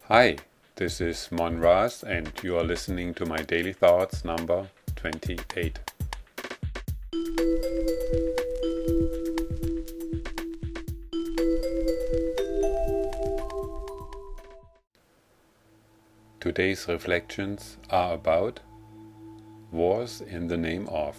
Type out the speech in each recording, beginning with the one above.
Hi, this is Rasz and you are listening to my daily thoughts number 28. Today's reflections are about wars in the name of.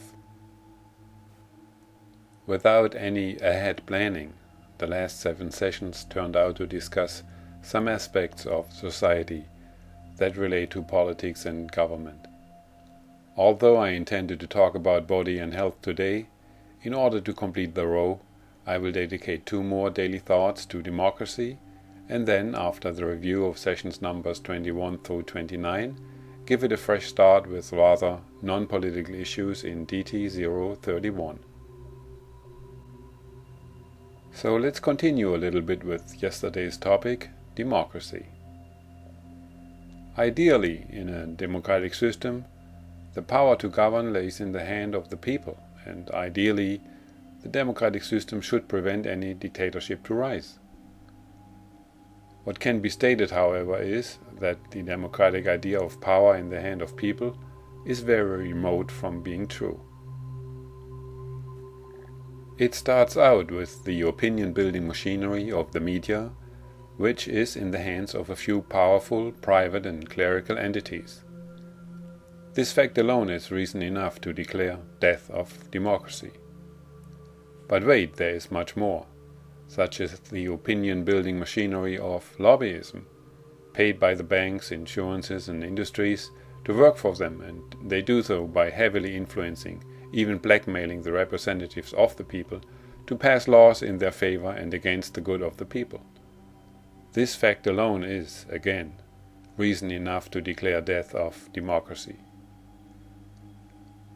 Without any ahead planning, the last 7 sessions turned out to discuss some aspects of society that relate to politics and government. Although I intended to talk about body and health today, in order to complete the row, I will dedicate 2 more daily thoughts to democracy, and then, after the review of sessions numbers 21 through 29, give it a fresh start with rather non-political issues in DT-031. So let's continue a little bit with yesterday's topic, democracy. Ideally, in a democratic system, the power to govern lays in the hand of the people, and ideally, the democratic system should prevent any dictatorship to rise. What can be stated, however, is that the democratic idea of power in the hand of people is very remote from being true. It starts out with the opinion-building machinery of the media, which is in the hands of a few powerful private and clerical entities. This fact alone is reason enough to declare death of democracy. But wait, there is much more, such as the opinion-building machinery of lobbyism, paid by the banks, insurances and industries to work for them, and they do so by heavily influencing, even blackmailing the representatives of the people to pass laws in their favor and against the good of the people. This fact alone is, again, reason enough to declare death of democracy.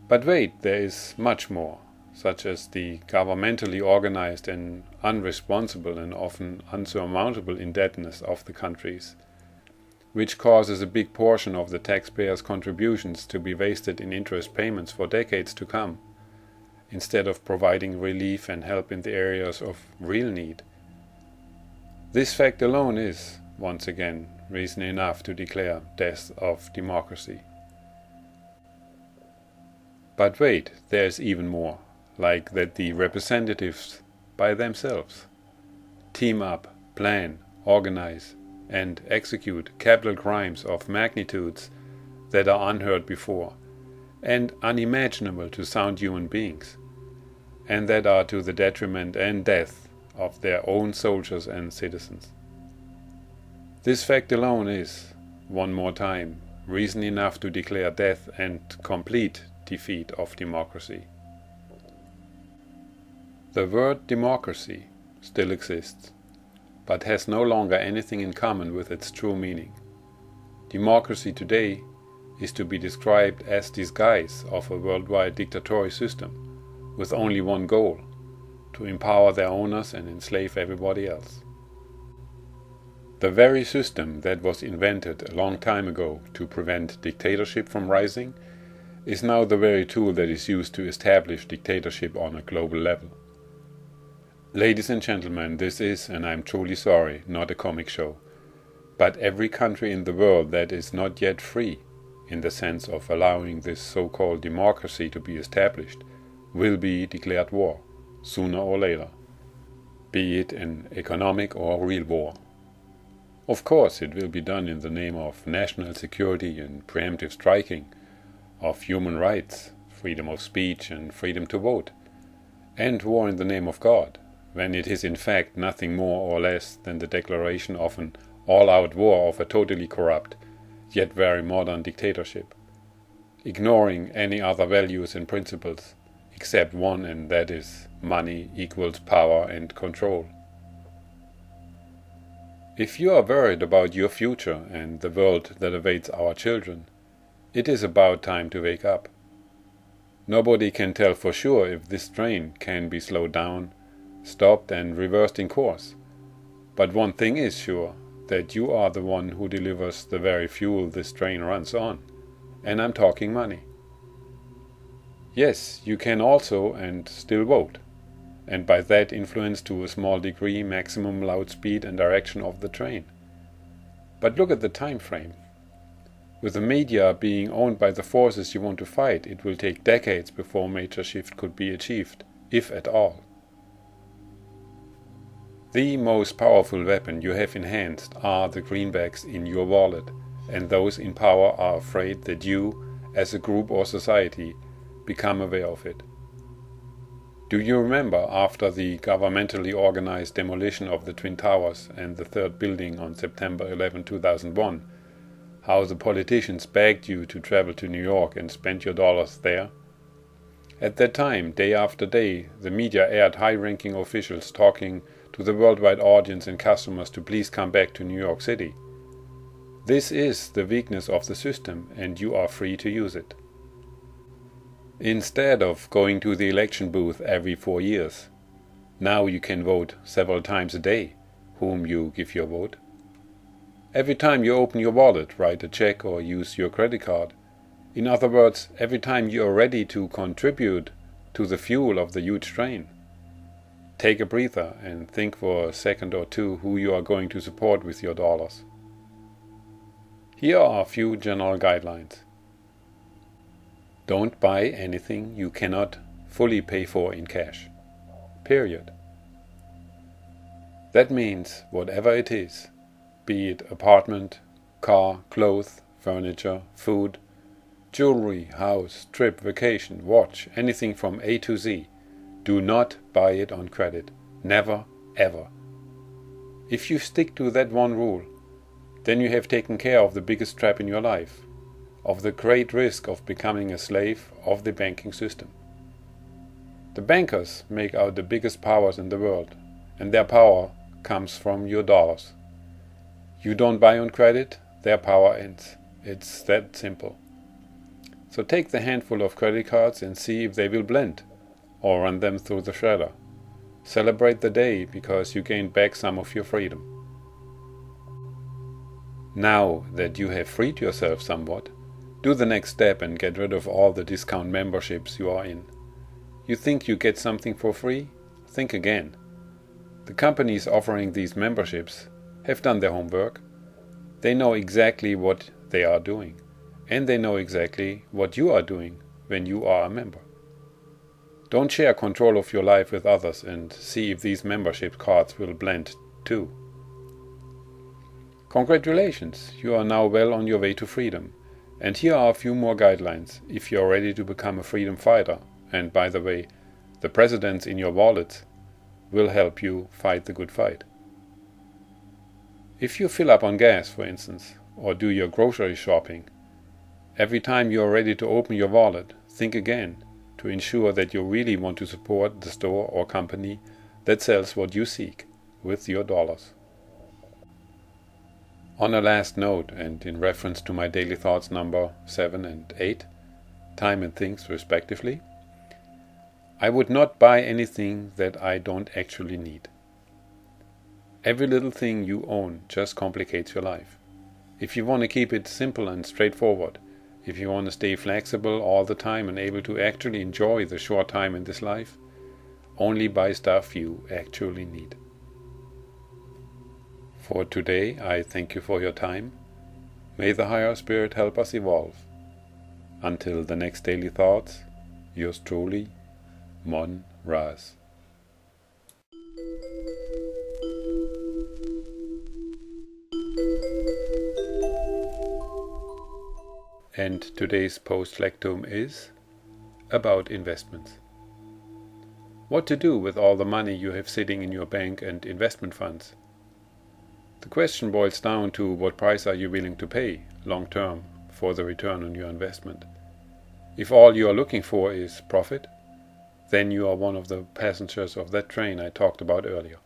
But wait, there is much more, such as the governmentally organized and unresponsible and often unsurmountable indebtedness of the countries, which causes a big portion of the taxpayers' contributions to be wasted in interest payments for decades to come, instead of providing relief and help in the areas of real need. This fact alone is, once again, reason enough to declare death of democracy. But wait, there is even more, like that the representatives, by themselves, team up, plan, organize, and execute capital crimes of magnitudes that are unheard before, and unimaginable to sound human beings, and that are to the detriment and death of their own soldiers and citizens. This fact alone is, one more time, reason enough to declare death and complete defeat of democracy. The word democracy still exists, but has no longer anything in common with its true meaning. Democracy today is to be described as disguise of a worldwide dictatorial system, with only one goal: to empower their owners and enslave everybody else. The very system that was invented a long time ago to prevent dictatorship from rising is now the very tool that is used to establish dictatorship on a global level. Ladies and gentlemen, this is, and I am truly sorry, not a comic show, but every country in the world that is not yet free, in the sense of allowing this so-called democracy to be established, will be declared war, sooner or later, be it an economic or real war. Of course, it will be done in the name of national security and preemptive striking, of human rights, freedom of speech and freedom to vote, and war in the name of God, when it is in fact nothing more or less than the declaration of an all-out war of a totally corrupt, yet very modern dictatorship, ignoring any other values and principles, except one, and that is money equals power and control. If you are worried about your future and the world that awaits our children, it is about time to wake up. Nobody can tell for sure if this train can be slowed down, stopped and reversed in course. But one thing is sure, that you are the one who delivers the very fuel this train runs on, and I'm talking money. Yes, you can also and still vote, and by that influence to a small degree maximum load speed and direction of the train. But look at the time frame. With the media being owned by the forces you want to fight, it will take decades before a major shift could be achieved, if at all. The most powerful weapon you have in hand are the greenbacks in your wallet, and those in power are afraid that you, as a group or society, become aware of it. Do you remember after the governmentally organized demolition of the Twin Towers and the third building on September 11, 2001, how the politicians begged you to travel to New York and spend your dollars there? At that time, day after day, the media aired high-ranking officials talking to the worldwide audience and customers to please come back to New York City. This is the weakness of the system, and you are free to use it. Instead of going to the election booth every 4 years, now you can vote several times a day whom you give your vote. Every time you open your wallet, write a check or use your credit card. In other words, every time you are ready to contribute to the fuel of the huge train. Take a breather and think for a second or two who you are going to support with your dollars. Here are a few general guidelines. Don't buy anything you cannot fully pay for in cash. Period. That means whatever it is, be it apartment, car, clothes, furniture, food, jewelry, house, trip, vacation, watch, anything from A to Z, do not buy it on credit. Never, ever. If you stick to that one rule, then you have taken care of the biggest trap in your life, of the great risk of becoming a slave of the banking system. The bankers make out the biggest powers in the world, and their power comes from your dollars. You don't buy on credit, their power ends. It's that simple. So take the handful of credit cards and see if they will blend, or run them through the shredder. Celebrate the day because you gained back some of your freedom. Now that you have freed yourself somewhat, do the next step and get rid of all the discount memberships you are in. You think you get something for free? Think again. The companies offering these memberships have done their homework. They know exactly what they are doing, and they know exactly what you are doing when you are a member. Don't share control of your life with others and see if these membership cards will blend too. Congratulations, you are now well on your way to freedom. And here are a few more guidelines if you are ready to become a freedom fighter. And by the way, the presidents in your wallets will help you fight the good fight. If you fill up on gas, for instance, or do your grocery shopping, every time you are ready to open your wallet, think again to ensure that you really want to support the store or company that sells what you seek with your dollars. On a last note, and in reference to my daily thoughts number 7 and 8, time and things respectively, I would not buy anything that I don't actually need. Every little thing you own just complicates your life. If you want to keep it simple and straightforward, if you want to stay flexible all the time and able to actually enjoy the short time in this life, only buy stuff you actually need. For today, I thank you for your time. May the higher spirit help us evolve. Until the next daily thoughts, yours truly, Rasz. And today's post-lectum is about investments. What to do with all the money you have sitting in your bank and investment funds? The question boils down to what price are you willing to pay, long term, for the return on your investment. If all you are looking for is profit, then you are one of the passengers of that train I talked about earlier.